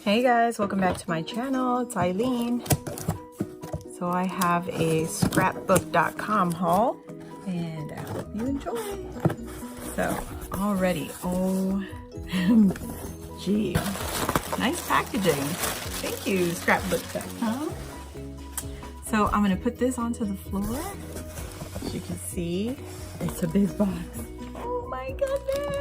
Hey guys, welcome back to my channel. It's Eileen. So I have a Scrapbookdotcom haul and I hope you enjoy. So already, OMG, nice packaging. Thank you, Scrapbook.com. So I'm gonna put this onto the floor. As you can see, it's a big box. Oh my goodness.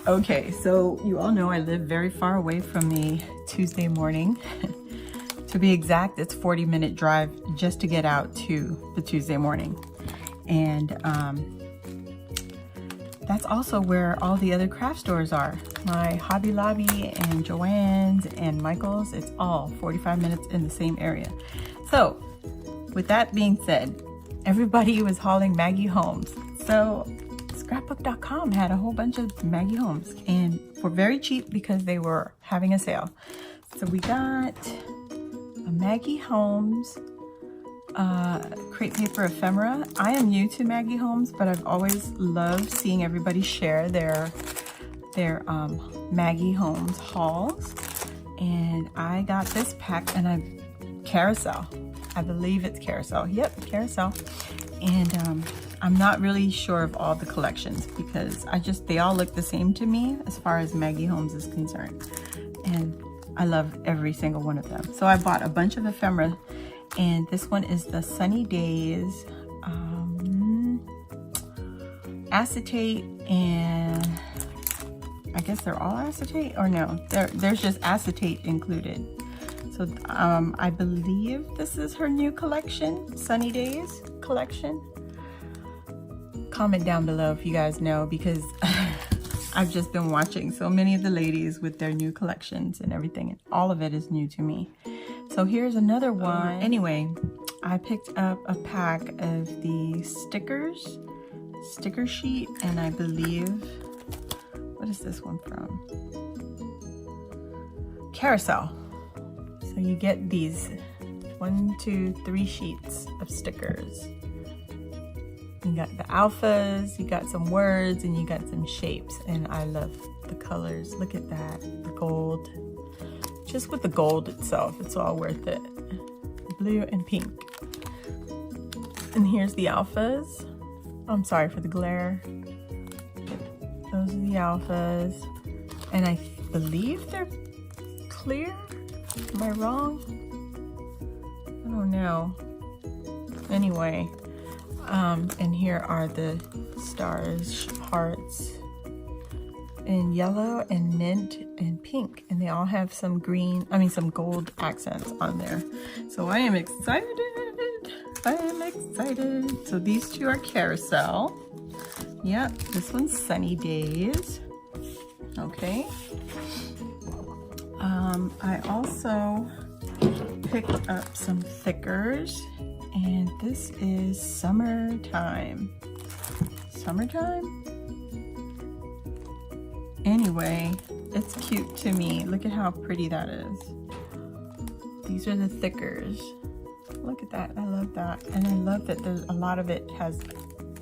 Okay, so you all know I live very far away from the Tuesday morning. To be exact, it's a 40-minute drive just to get out to the Tuesday morning. And that's also where all the other craft stores are. My Hobby Lobby and Joann's and Michael's, it's all 45 minutes in the same area. So with that being said, everybody was hauling Maggie Homes. So Scrapbook.com had a whole bunch of Maggie Homes and for very cheap because they were having a sale. So we got a Maggie Homes crepe paper ephemera. I am new to Maggie Homes, but I've always loved seeing everybody share their Maggie Homes hauls. And I got this pack and carousel. I believe it's carousel. Yep, carousel. And I'm not really sure of all the collections because they all look the same to me as far as Maggie Homes is concerned. And I love every single one of them. So I bought a bunch of ephemera, and this one is the Sunny Days acetate, and I guess they're all acetate, or no, there's just acetate included. So I believe this is her new collection, Sunny Days collection. Comment down below if you guys know, because I've just been watching so many of the ladies with their new collections and everything, and all of it is new to me. So here's another one. Anyway, I picked up a pack of the sticker sheet, and I believe, what is this one from? Carousel. So you get these 1, 2, 3 sheets of stickers. You got the alphas, you got some words, and you got some shapes. And I love the colors. Look at that, the gold. Just with the gold itself, it's all worth it. Blue and pink. And here's the alphas. I'm sorry for the glare. Those are the alphas. And I believe they're clear. Am I wrong? I don't know. Anyway. And here are the stars, hearts, in yellow and mint and pink, and they all have some some gold accents on there. So I am excited. I am excited. So these two are carousel. Yep, this one's Sunny Days. Okay. I also picked up some thickers. And this is summertime. Summertime? Anyway, it's cute to me. Look at how pretty that is. These are the thickers. Look at that. I love that. And I love that there's a lot of it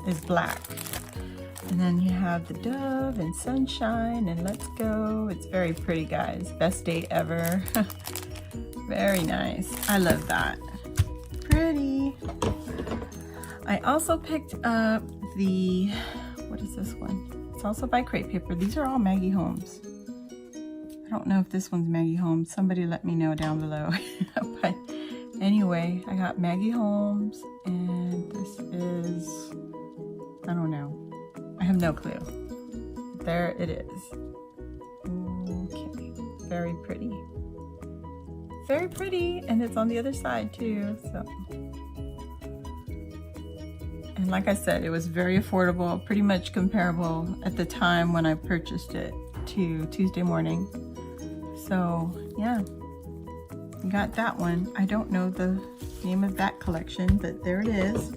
is black. And then you have the dove and sunshine and let's go. It's very pretty, guys. Best day ever. Very nice. I love that. Pretty. I also picked up what is this one? It's also by Crepe Paper. These are all Maggie Homes. I don't know if this one's Maggie Homes. Somebody let me know down below. But anyway, I got Maggie Homes, and this is, I don't know. I have no clue. There it is. Okay, very pretty. Very pretty, and it's on the other side too. So, and like I said, it was very affordable, pretty much comparable at the time when I purchased it to Tuesday morning. So yeah, got that one. I don't know the name of that collection, but there it is.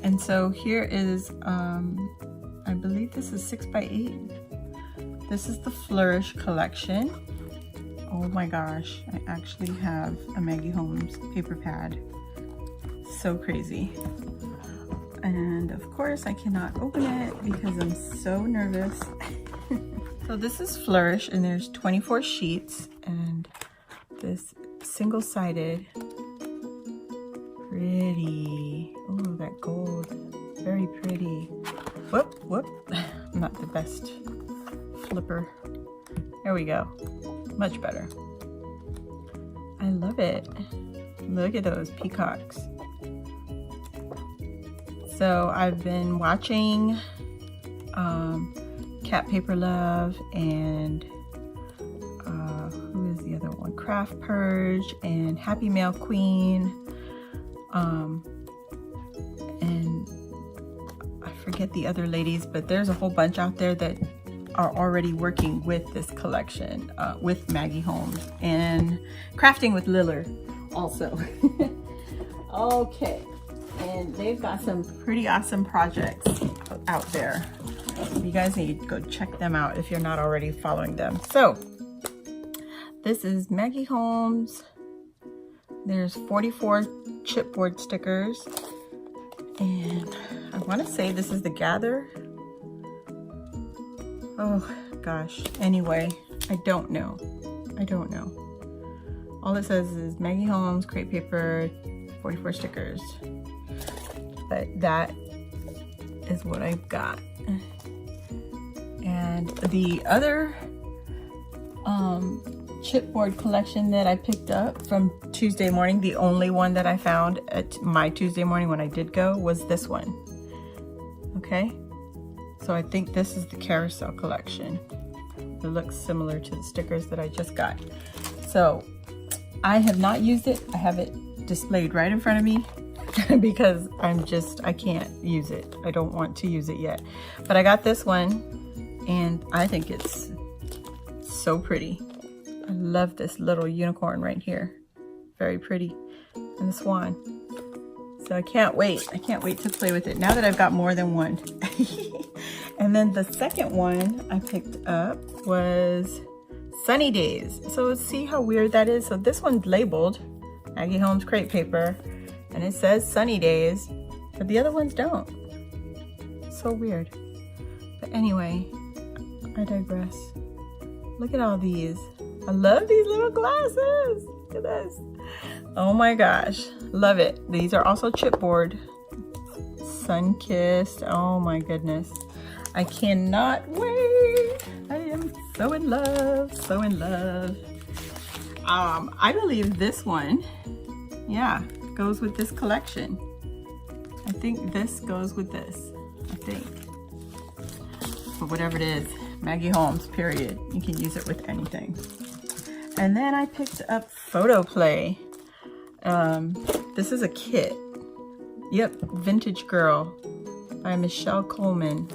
And so here is, I believe this is 6x8. This is the Flourish collection. Oh my gosh, I actually have a Maggie Homes paper pad. So crazy. And of course I cannot open it because I'm so nervous. So this is Flourish, and there's 24 sheets, and this single-sided, pretty, oh, that gold, very pretty. Whoop, whoop, I'm not the best flipper. There we go, much better. I love it. Look at those peacocks. So I've been watching Cat Paper Love and who is the other one? Craft Purge and Happy Mail Queen. And I forget the other ladies, but there's a whole bunch out there that are already working with this collection, with Maggie Holmes, and Crafting with Lillard also. Okay, and they've got some pretty awesome projects out there. You guys need to go check them out if you're not already following them. So this is Maggie Holmes. There's 44 chipboard stickers, and I want to say this is the Gather. Oh gosh, anyway, I don't know. All it says is Maggie Holmes, crepe paper, 44 stickers. But that is what I've got. And the other chipboard collection that I picked up from Tuesday morning, the only one that I found at my Tuesday morning when I did go, was this one. Okay, so I think this is the Carousel collection. It looks similar to the stickers that I just got. So I have not used it. I have it displayed right in front of me because I can't use it. I don't want to use it yet. But I got this one and I think it's so pretty. I love this little unicorn right here. Very pretty. And the swan. So I can't wait. I can't wait to play with it now that I've got more than one. And then the second one I picked up was Sunny Days. So let's see how weird that is. So this one's labeled Maggie Holmes crepe paper and it says Sunny Days, but the other ones don't. So weird. But anyway, I digress. Look at all these. I love these little glasses. Look at this. Oh my gosh, love it. These are also chipboard. Sun-kissed. Oh my goodness. I cannot wait. I am so in love, so in love. I believe this one, yeah, goes with this collection. I think this goes with this, I think. But whatever it is, Maggie Holmes, period. You can use it with anything. And then I picked up Photo Play. This is a kit. Yep, Vintage Girl by Michelle Coleman.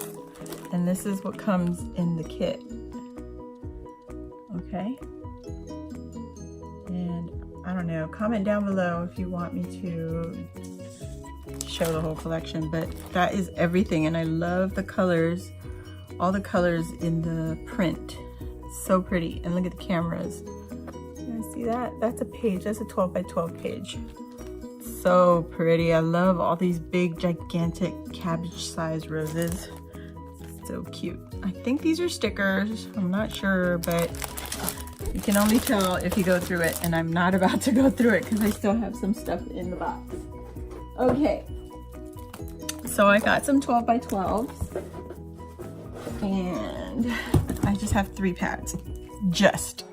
And this is what comes in the kit. Okay. And I don't know, comment down below if you want me to show the whole collection, but that is everything. And I love the colors, all the colors in the print. So pretty. And look at the cameras. You guys see that? That's a page. That's a 12 by 12 page. So pretty. I love all these big, gigantic cabbage-sized roses. So cute. I think these are stickers. I'm not sure, but you can only tell if you go through it, and I'm not about to go through it because I still have some stuff in the box. Okay. So I got some 12 by 12s, and I just have 3 pads. Just.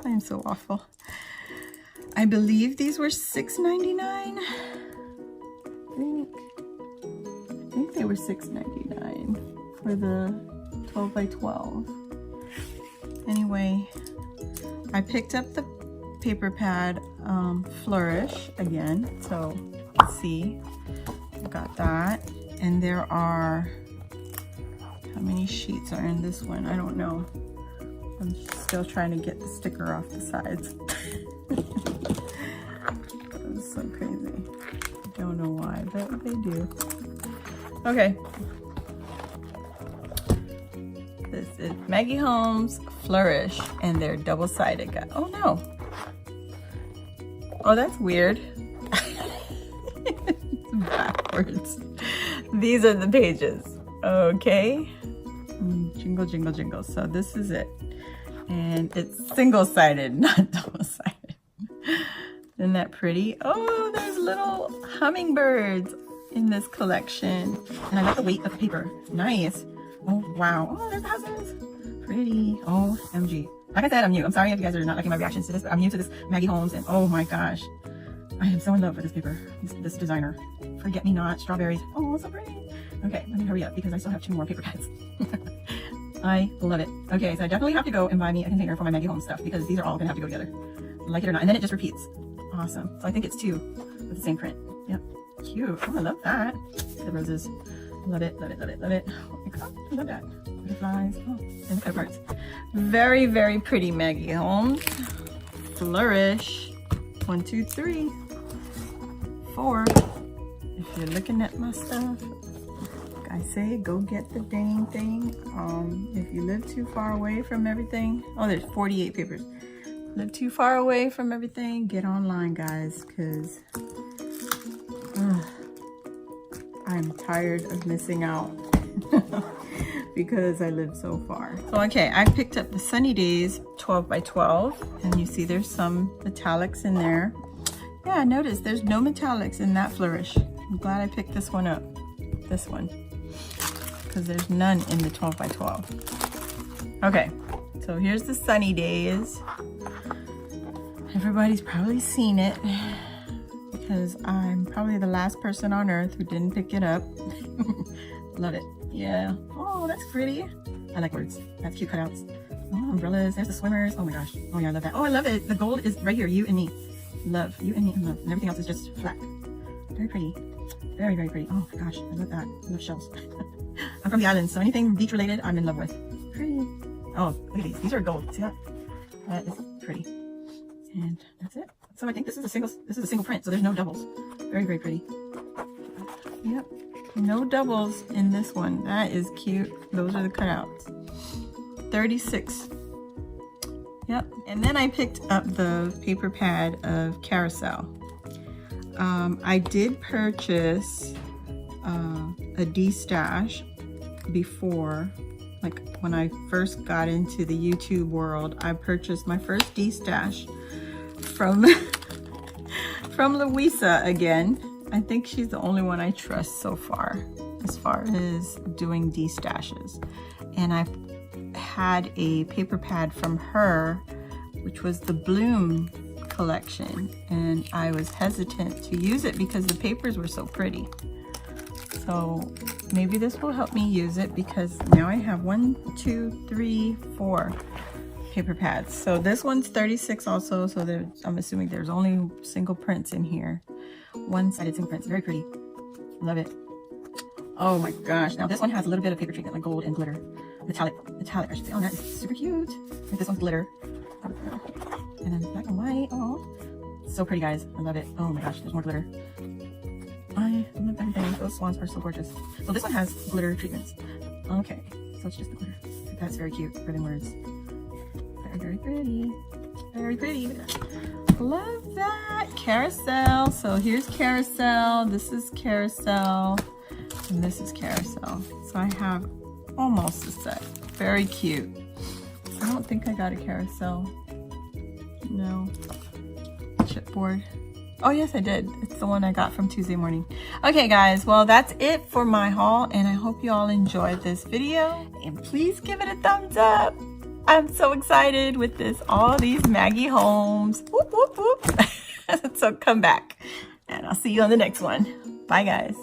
I'm so awful. I believe these were $6.99. I think they were $6.99 for the 12 by 12. Anyway, I picked up the paper pad Flourish again. So let's see, I got that. And there are, how many sheets are in this one? I don't know. I'm still trying to get the sticker off the sides. That's so crazy. I don't know why, but they do. Okay. This is Maggie Holmes Flourish, and they're double-sided. Oh no. Oh, that's weird. It's backwards. These are the pages. Okay. Jingle, jingle, jingle. So this is it. And it's single-sided, not double. Isn't that pretty? Oh, there's little hummingbirds in this collection. And I like the weight of the paper. Nice. Oh, wow. Oh, there's the houses. Pretty. Oh, OMG. Like I said, I'm new. I'm sorry if you guys are not liking my reactions to this, but I'm new to this Maggie Holmes, and oh my gosh, I am so in love with this paper, this designer. Forget me not, strawberries. Oh, so pretty. Okay, let me hurry up because I still have 2 more paper pads. I love it. Okay, so I definitely have to go and buy me a container for my Maggie Holmes stuff because these are all gonna have to go together, like it or not. And then it just repeats. Awesome. So I think it's 2 with the same print. Yep. Cute. Oh, I love that. The roses. Love it, love it, love it, love it. Oh my god, I love that. Butterflies. Oh, and the parts. Very, very pretty Maggie Holmes. Flourish. 1, 2, 3, 4. If you're looking at my stuff, like I say, go get the dang thing. If you live too far away from everything, oh, there's 48 papers. Live too far away from everything, get online, guys, because I'm tired of missing out because I live so far. So, okay, I picked up the Sunny Days 12 by 12, and you see there's some metallics in there. Yeah, notice there's no metallics in that Flourish. I'm glad I picked this one up, this one, because there's none in the 12 by 12. Okay, so here's the Sunny Days. Everybody's probably seen it because I'm probably the last person on earth who didn't pick it up. Love it. Yeah. Oh, that's pretty. I like words. That's cute cutouts. Oh, umbrellas. There's the swimmers. Oh my gosh. Oh yeah, I love that. Oh, I love it. The gold is right here. You and me. Love. You and me and love. And everything else is just flat. Very pretty. Very, very pretty. Oh my gosh. I love that. I love shells. I'm from the islands, so anything beach related, I'm in love with. Pretty. Oh, look at these. These are gold. See that? That is pretty. And that's it. So I think this is a single print, so there's no doubles. Very, very pretty. Yep. No doubles in this one. That is cute. Those are the cutouts. 36. Yep. And then I picked up the paper pad of Carousel. I did purchase a D-stash before, like when I first got into the YouTube world. I purchased my first D-stash from Louisa again. I think she's the only one I trust so far as doing D-stashes. And I've had a paper pad from her, which was the Bloom collection, and I was hesitant to use it because the papers were so pretty. So maybe this will help me use it because now I have 1, 2, 3, 4 paper pads. So this one's 36 also, so I'm assuming there's only single prints in here. One-sided single prints. Very pretty. Love it. Oh my gosh. Now this one has a little bit of paper treatment, like gold and glitter. Metallic I should say. Oh, that is super cute. Like this one's glitter. And then black and white. Oh, so pretty, guys. I love it. Oh my gosh, there's more glitter. I love everything. Those swans are so gorgeous. So this one has glitter treatments. Okay, so it's just the glitter. That's very cute. Ribbon words. Very, very pretty. Very pretty. Love that. Carousel. So here's Carousel. This is Carousel. And this is Carousel. So I have almost a set. Very cute. I don't think I got a Carousel. No. Chipboard. Oh yes, I did. It's the one I got from Tuesday morning. Okay guys, well that's it for my haul, and I hope you all enjoyed this video, and please give it a thumbs up. I'm so excited with all these Maggie Holmes. Whoop, whoop, whoop. So come back and I'll see you on the next one. Bye guys.